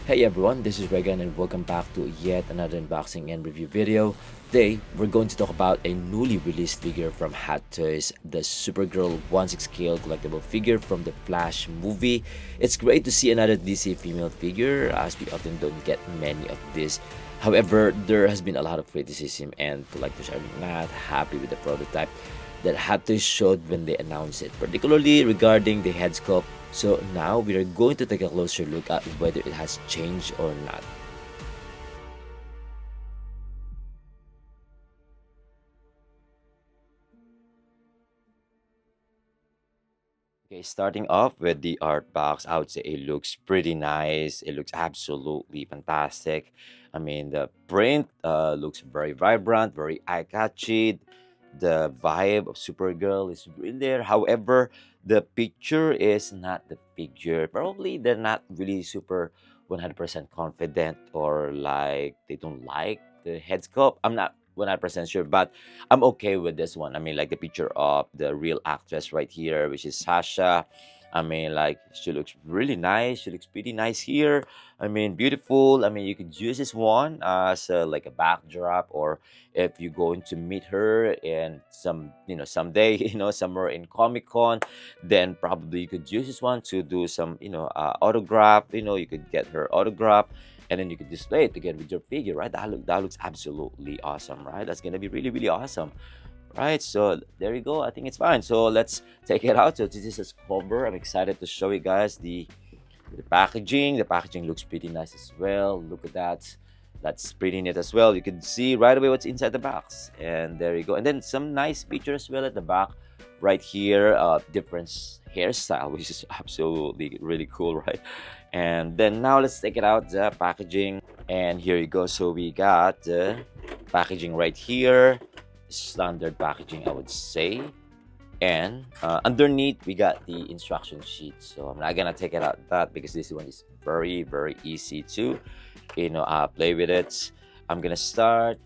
Hey everyone, this is Regan and welcome back to yet another unboxing and review video. Today, we're going to talk about a newly released figure from Hot Toys, the Supergirl 1/6 scale collectible figure from the Flash movie. It's great to see another DC female figure as we often don't get many of these. However, there has been a lot of criticism and collectors are not happy with the prototype that Hot Toys showed when they announced it, particularly regarding the head sculpt. So now we are going to take a closer look at whether it has changed or not. Okay, starting off with the art box, I would say it looks pretty nice. It looks absolutely fantastic. I mean, the print looks very vibrant, very eye-catchy. The vibe of Supergirl is really there. However, the picture is not the figure. Probably they're not really super 100% confident or like they don't like the head sculpt. I'm not 100% sure, but I'm okay with this one. I mean, like the picture of the real actress right here, which is Sasha. I mean, like she looks really nice. She looks pretty nice here. I mean, beautiful. I mean, you could use this one as like a backdrop, or if you're going to meet her in some, someday, somewhere in Comic Con, then probably you could use this one to do some, autograph. You could get her autograph and then you could display it together with your figure, right? That looks absolutely awesome, right? That's gonna be really, really awesome, right? So there you go. I think it's fine. So let's take it out. So this is a cover. I'm excited to show you guys the packaging. The packaging looks pretty nice as well. Look at that. That's pretty neat as well. You can see right away what's inside the box, and there you go. And then some nice features as well at the back, right here. Different hairstyle, which is absolutely really cool, right? And then now let's take it out, the packaging, and here you go. So we got the packaging right here, standard packaging, I would say. And underneath we got the instruction sheet, so I'm not gonna take it out that because this one is very easy to play with it. I'm gonna start,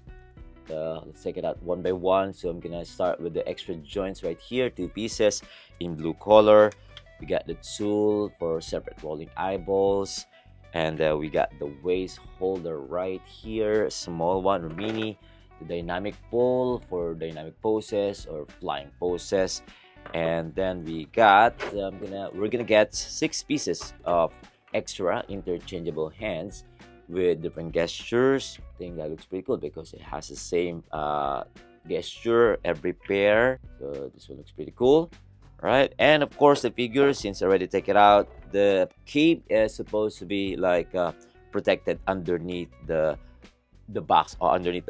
let's take it out one by one. So I'm gonna start with the extra joints right here, two pieces in blue color. We got the tool for separate rolling eyeballs, and we got the waist holder right here, small one or mini. The dynamic pull for dynamic poses or flying poses, and then we got we're gonna get 6 pieces of extra interchangeable hands with different gestures. I think that looks pretty cool because it has the same gesture every pair. So this one looks pretty cool, right? And of course the figure, since I already take it out, the cape is supposed to be like protected underneath the box or underneath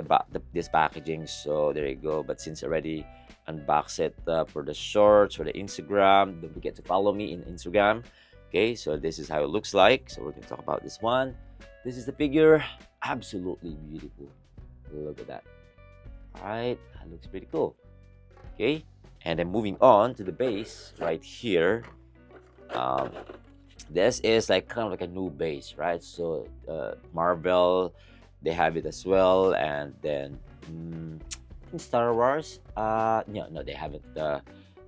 this packaging. So there you go. But since I already unbox it for the shorts, for the Instagram, don't forget to follow me in Instagram. Okay, so this is how it looks like. So we're gonna talk about this one. This is the figure. Absolutely beautiful. Look at that. All right, that looks pretty cool. Okay, and then moving on to the base right here. um this is like kind of like a new base, right? So Marvel, they have it as well. And then in Star Wars, no, they haven't.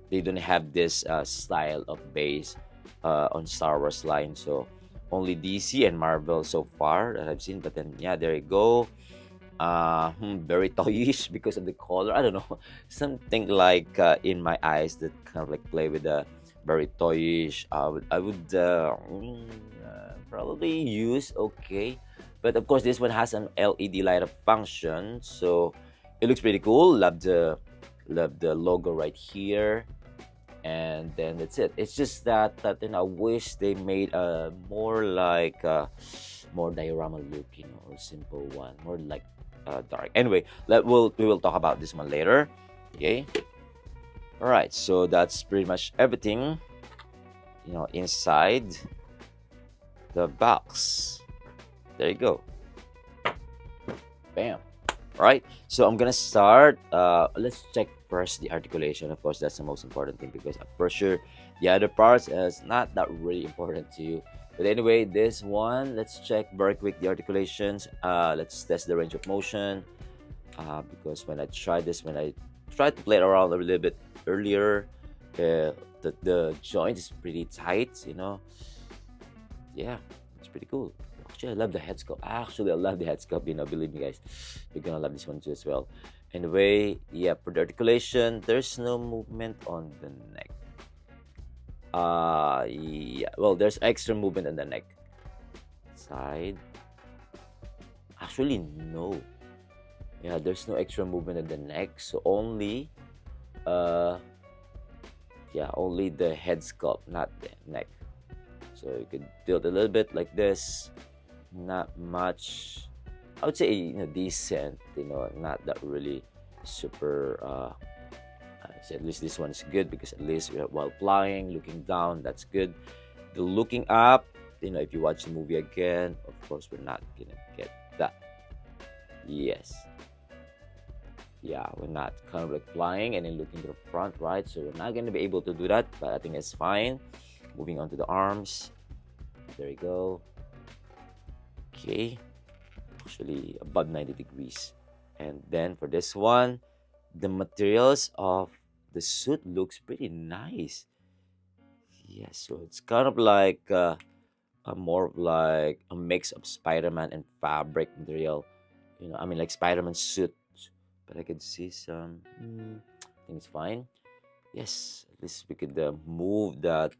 They don't have this style of base on Star Wars line. So only DC and Marvel so far that I've seen. But then yeah, there you go. Very toyish because of the color. I don't know, something like in my eyes that kind of like play with the very toyish. I would probably use okay, but of course this one has an LED light up function, so it looks pretty cool. Love the logo right here, and then that's it. It's just that I wish they made a more like more diorama look, or simple one, more like dark. Anyway, we will talk about this one later. Okay. All right. So that's pretty much everything, inside the box. There you go. Bam. All right. So I'm gonna start. Let's check first the articulation. Of course, that's the most important thing because for sure the other parts is not that really important to you. But anyway, this one, let's check very quick the articulations. Let's test the range of motion. Because when I tried to play around a little bit earlier, the joint is pretty tight. Yeah, it's pretty cool. Actually, I love the head sculpt. Actually, I love the head sculpt. Believe me, guys, you're gonna love this one too as well. Anyway, yeah, for the articulation, there's no movement on the neck. Yeah. Well, there's extra movement on the neck. Side. Actually, no. Yeah, there's no extra movement on the neck. So only, uh, yeah, only the head sculpt, not the neck. So you could tilt a little bit like this. Not much. I would say decent. Not that really super. At least this one is good because at least while flying, looking down, that's good. The looking up, if you watch the movie again, of course we're not gonna get that. Yes. Yeah, we're not kind of like flying and then looking to the front, right? So we're not gonna be able to do that, but I think it's fine. Moving on to the arms. There you go. Okay. Actually above 90 degrees. And then for this one, the materials of the suit looks pretty nice. Yeah, so it's kind of like more of like a mix of Spider-Man and fabric material. I mean like Spider-Man suit. But I could see some. I think it's fine. Yes, at least we could move that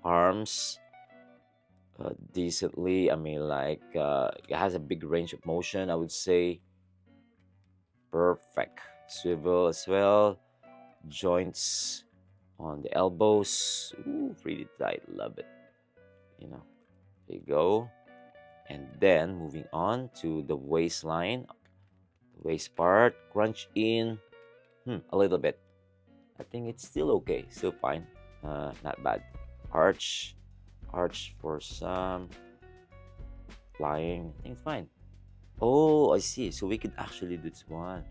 arms decently. I mean, like it has a big range of motion. I would say perfect. Swivel as well. Joints on the elbows. Ooh, pretty tight. Love it. There you go. And then moving on to the waistline, the waist part, crunch in a little bit. I think it's still okay, still fine. Not bad. Arch for some flying. I think it's fine. Oh, I see. So we could actually do this one.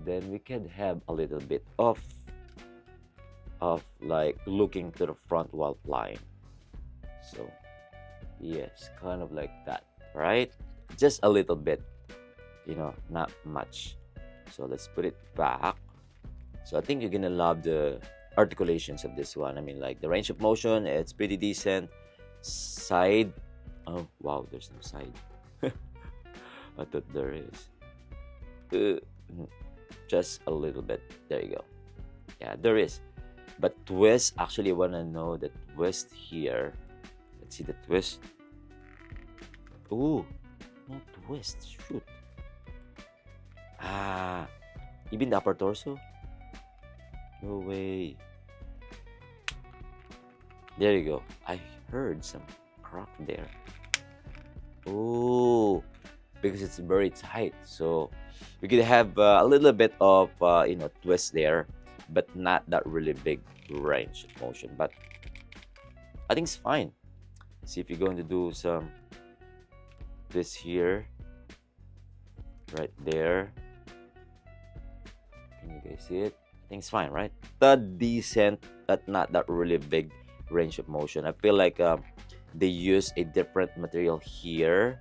Then we could have a little bit of like looking to the front while flying. So yes, kind of like that, right? Just a little bit, not much. So let's put it back. So I think you're gonna love the articulations of this one. I mean, like the range of motion, it's pretty decent. Side, oh wow, there's no side. I thought there is. Just a little bit. There you go. Yeah, there is. But twist, actually, I wanna know the twist here. Let's see the twist. Ooh, no twist. Shoot. Even the upper torso. No way. There you go. I heard some crack there. Oh, because it's very tight. So we could have a little bit of twist there, but not that really big range of motion. But I think it's fine. See if you're going to do some this here, right there. Can you guys see it? I think it's fine, right? The decent, but not that really big range of motion. I feel like they use a different material here.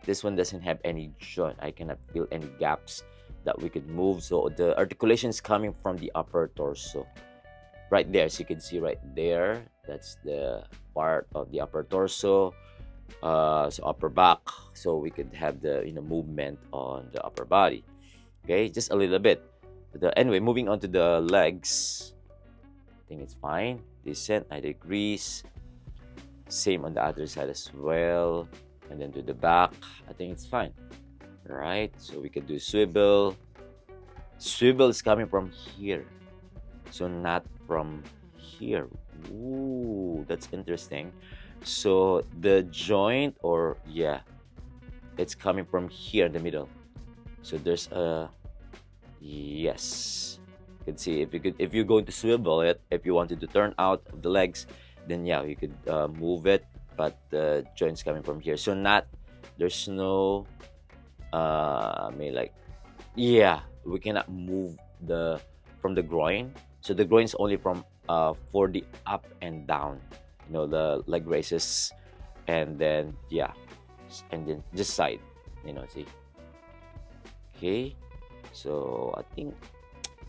This one doesn't have any joint. I cannot feel any gaps that we could move. So the articulation is coming from the upper torso. Right there, as you can see right there. That's the part of the upper torso. So upper back. So we could have the movement on the upper body. Okay, just a little bit. Anyway, moving on to the legs. I think it's fine. Decent, 90 degrees. Same on the other side as well. And then to the back, I think it's fine. Right? So we could do swivel. Swivel is coming from here. So not from here. Ooh, that's interesting. So the joint, or yeah, it's coming from here in the middle. So there's a yes. You can see if you're going to swivel it, if you wanted to turn out of the legs, then yeah, you could move it, but the joint's coming from here. So there's no I mean like yeah, we cannot move from the groin. So the groin is only from for the up and down, the leg raises, and then yeah, and then just side, see. Okay, so I think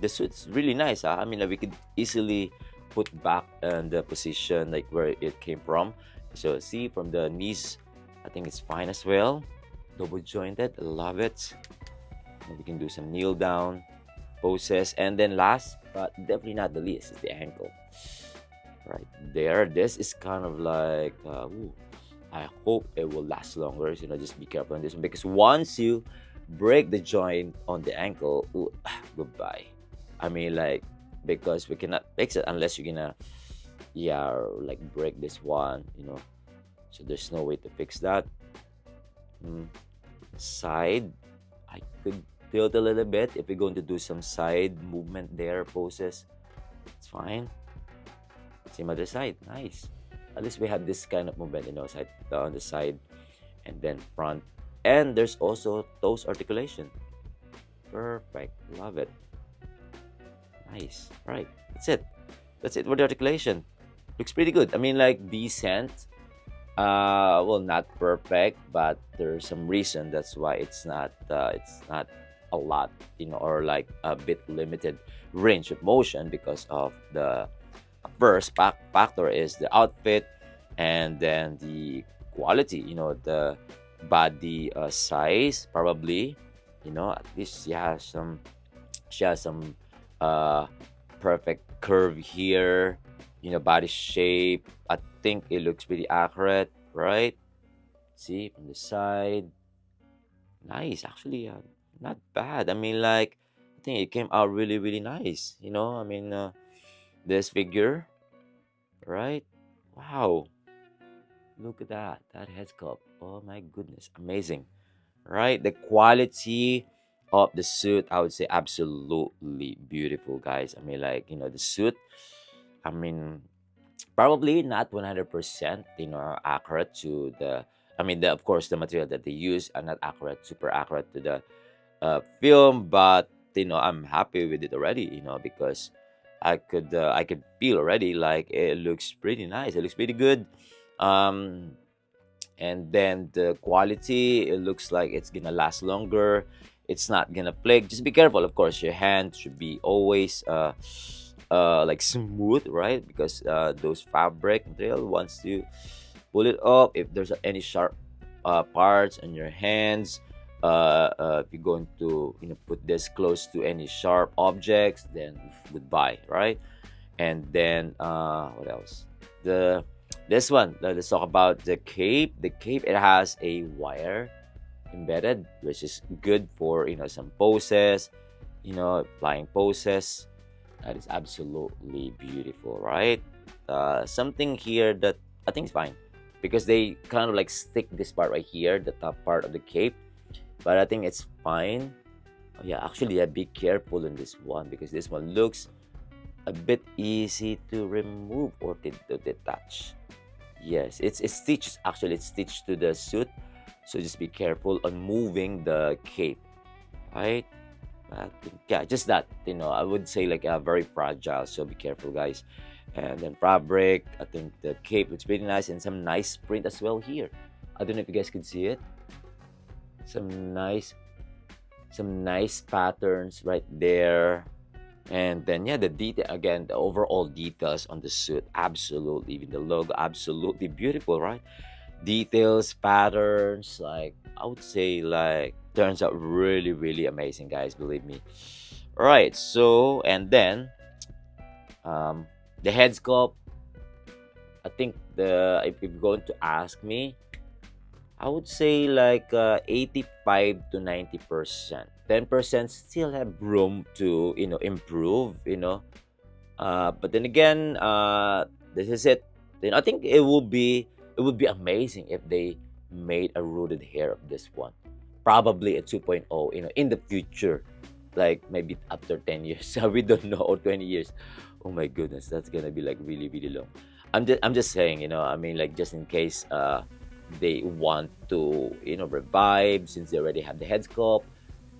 the suit's really nice. I mean, like, we could easily put back in the position like where it came from, So see from the knees, I think it's fine as well. Double jointed, I love it. And we can do some kneel down poses, and then last but definitely not the least is the ankle. Right there, this is kind of like, ooh, I hope it will last longer. So, just be careful on this one because once you break the joint on the ankle, ooh, goodbye. I mean, like, because we cannot fix it unless you're gonna, yeah, like break this one. So there's no way to fix that. Mm. Side, I could tilt a little bit if we're going to do some side movement there, poses. It's fine. Same other side, nice. At least we have this kind of movement, side on the side and then front. And there's also toes articulation. Perfect, love it. Nice. Right, that's it. That's it with the articulation. Looks pretty good. I mean, like decent. Well, not perfect, but there's some reason that's why it's not a lot, or like a bit limited range of motion because of the first factor is the outfit, and then the quality, the body size probably, at least she has some uh perfect curve here, body shape. I think it looks pretty accurate, right? See from the side, nice actually. Not bad. I mean, like, I think it came out really really nice. I mean, this figure, right? Wow, look at that head sculpt. Oh my goodness, amazing, right? The quality of the suit, I would say, absolutely beautiful, guys. I mean, like, the suit, I mean, probably not 100%, accurate to the, I mean, of course, the material that they use are not accurate, super accurate to the film, but I'm happy with it already, because I could feel already like it looks pretty nice. It looks pretty good. Um, and then the quality, it looks like it's gonna last longer. It's not gonna flake. Just be careful, of course. Your hand should be always like smooth, right? Because those fabric material, once you pull it up, if there's any sharp parts on your hands, if you're going to put this close to any sharp objects, then goodbye, right? And then what else? The This one, let's talk about the cape. The cape, it has a wire embedded, which is good for some poses, flying poses. That is absolutely beautiful, right? Something here that I think is fine because they kind of like stick this part right here, the top part of the cape, but I think it's fine. Oh, yeah, actually, yeah, be careful in this one because this one looks a bit easy to remove or to detach. Yes, it's stitched. Actually, it's stitched to the suit, so just be careful on moving the cape, right? I think, yeah, just that. I would say like very fragile, so be careful, guys. And then fabric. I think the cape looks pretty nice and some nice print as well here. I don't know if you guys can see it. Some nice, some nice patterns right there. And then yeah, the detail again, the overall details on the suit, absolutely, even the logo, absolutely beautiful, right? Details, patterns, like I would say, like turns out really, really amazing, guys. Believe me. All right, so and then the head sculpt. I think the if you're going to ask me, I would say like 85 to 90%. 10% still have room to improve. But then again, this is it. Then I think it would be amazing if they made a rooted hair of this one. Probably a 2.0, in the future, like maybe after 10 years. We don't know, or 20 years. Oh my goodness, that's gonna be like really, really long. I'm just saying, I mean, like just in case they want to, revive since they already have the head sculpt.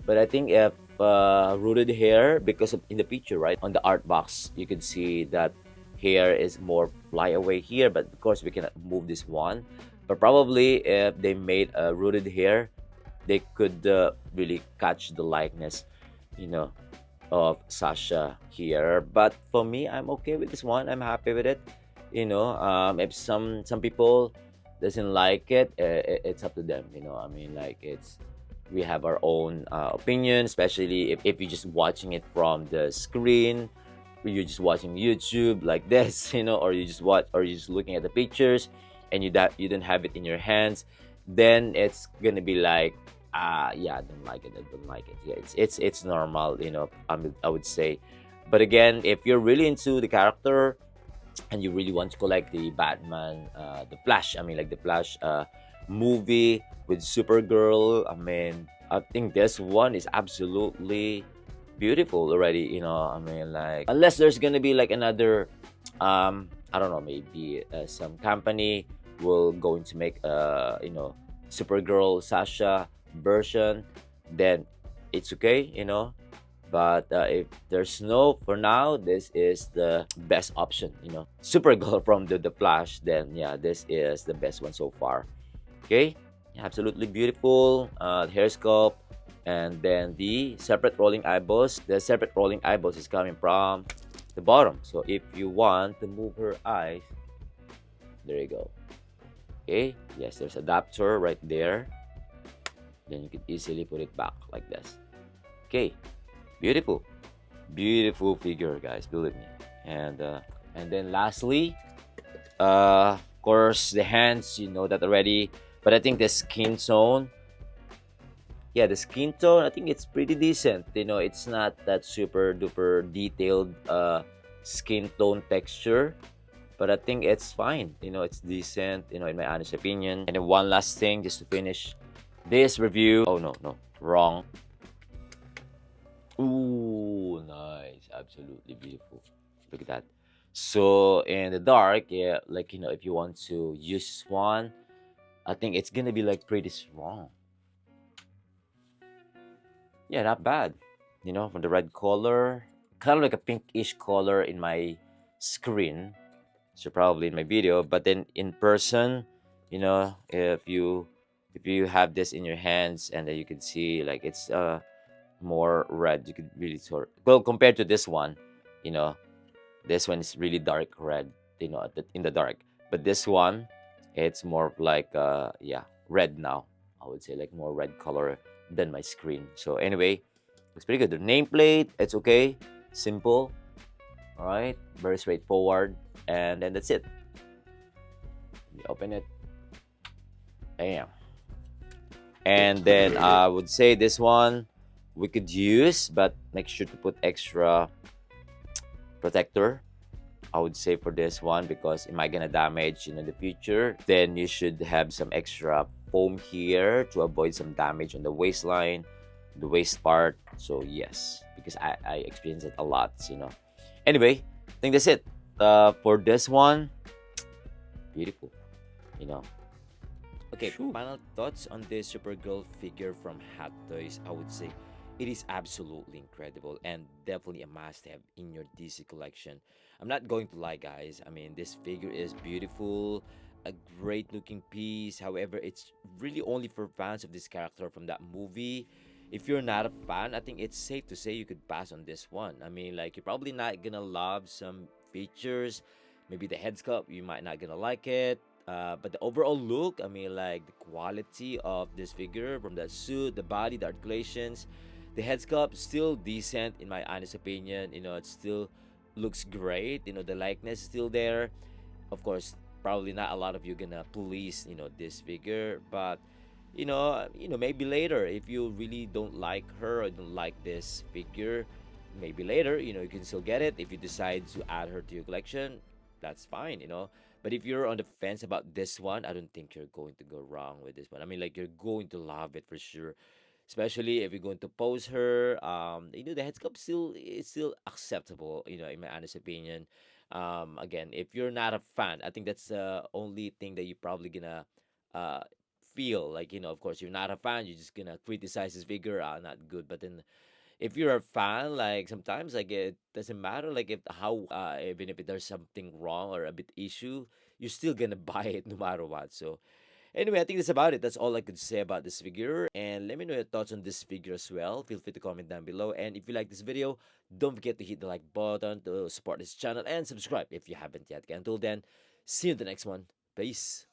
But I think if rooted hair, because in the picture, right, on the art box, you can see that hair is more fly away here. But of course, we cannot move this one. But probably if they made a rooted hair, they could really catch the likeness, you know, of Sasha here. But for me, I'm okay with this one. I'm happy with it. If some people doesn't like it, it's up to them. I mean, like, it's we have our own opinion, especially if you're just watching it from the screen, or you're just watching YouTube like this, or you're just looking at the pictures, and you don't have it in your hands. Then it's gonna be like, yeah, I don't like it, I don't like it. Yeah, it's normal, I would say. But again, if you're really into the character and you really want to collect the Batman, the Flash, I mean, like the Flash movie with Supergirl, I mean, I think this one is absolutely beautiful already. I mean, like, unless there's gonna be like another, I don't know, maybe some company will going to make Supergirl Sasha version, then it's okay. But if there's no, for now, this is the best option. Supergirl from the Flash. Then yeah, this is the best one so far. Okay, yeah, absolutely beautiful. Hair sculpt, and then the separate rolling eyeballs. The separate rolling eyeballs is coming from the bottom. So if you want to move her eyes, there you go. Okay, yes, there's adapter right there. Then you can easily put it back like this. Okay, beautiful. Beautiful figure, guys, believe me. And then lastly, of course, the hands, you know that already. But I think the skin tone, yeah, the skin tone, I think it's pretty decent. It's not that super duper detailed skin tone texture, but I think it's fine. It's decent, in my honest opinion. And then one last thing, just to finish this review. Oh, no, no, wrong. Ooh, nice. Absolutely beautiful. Look at that. So in the dark, yeah, like, if you want to use one, I think it's gonna be like pretty strong. Yeah, not bad. From the red color, kind of like a pinkish color in my screen. So probably in my video, but then in person, if you have this in your hands, and then you can see like it's more red. You could really sort, well, compared to this one, you know this one is really dark red, in the dark. But this one, it's more of like yeah, red now. I would say like more red color than my screen. So anyway, looks pretty good. The nameplate, it's okay, simple. All right, very straightforward, and then that's it. You open it, bam. And then I would say this one we could use, but make sure to put extra protector, I would say, for this one, because it might gonna damage in the future. Then you should have some extra foam here to avoid some damage on the waistline, the waist part. So yes, because I experience it a lot. Anyway, I think that's it. For this one, beautiful. You know. Okay, Sure. final thoughts on this Supergirl figure from Hot Toys. I would say it is absolutely incredible and definitely a must have in your DC collection. I'm not going to lie, guys. I mean, this figure is beautiful, a great looking piece. However, it's really only for fans of this character from that movie. If you're not a fan, I think it's safe to say you could pass on this one. I mean, like, you're probably not gonna love some features. Maybe the head sculpt, you might not gonna like it. But the overall look, I mean, like the quality of this figure, from the suit, the body, the articulations, the head sculpt, still decent in my honest opinion. It still looks great. The likeness is still there. Of course, probably not a lot of you gonna please this figure, but maybe later, if you really don't like her or don't like this figure, maybe later, you can still get it if you decide to add her to your collection. That's fine. But if you're on the fence about this one, I don't think you're going to go wrong with this one. I mean, like, you're going to love it for sure. Especially if you're going to pose her. The head sculpt still is still acceptable, in my honest opinion. Again, if you're not a fan, I think that's the only thing that you probably gonna uh feel like, of course, you're not a fan, you're just gonna criticize this figure, not good. But then if you're a fan, like, sometimes, like, it doesn't matter, like, if how even if there's something wrong or a bit issue, you're still gonna buy it no matter what. So Anyway, I think that's about it. That's all I could say about this figure. And let me know your thoughts on this figure as well. Feel free to comment down below. And if you like this video, don't forget to hit the like button to support this channel and subscribe if you haven't yet. Okay, until then, see you in the next one. Peace.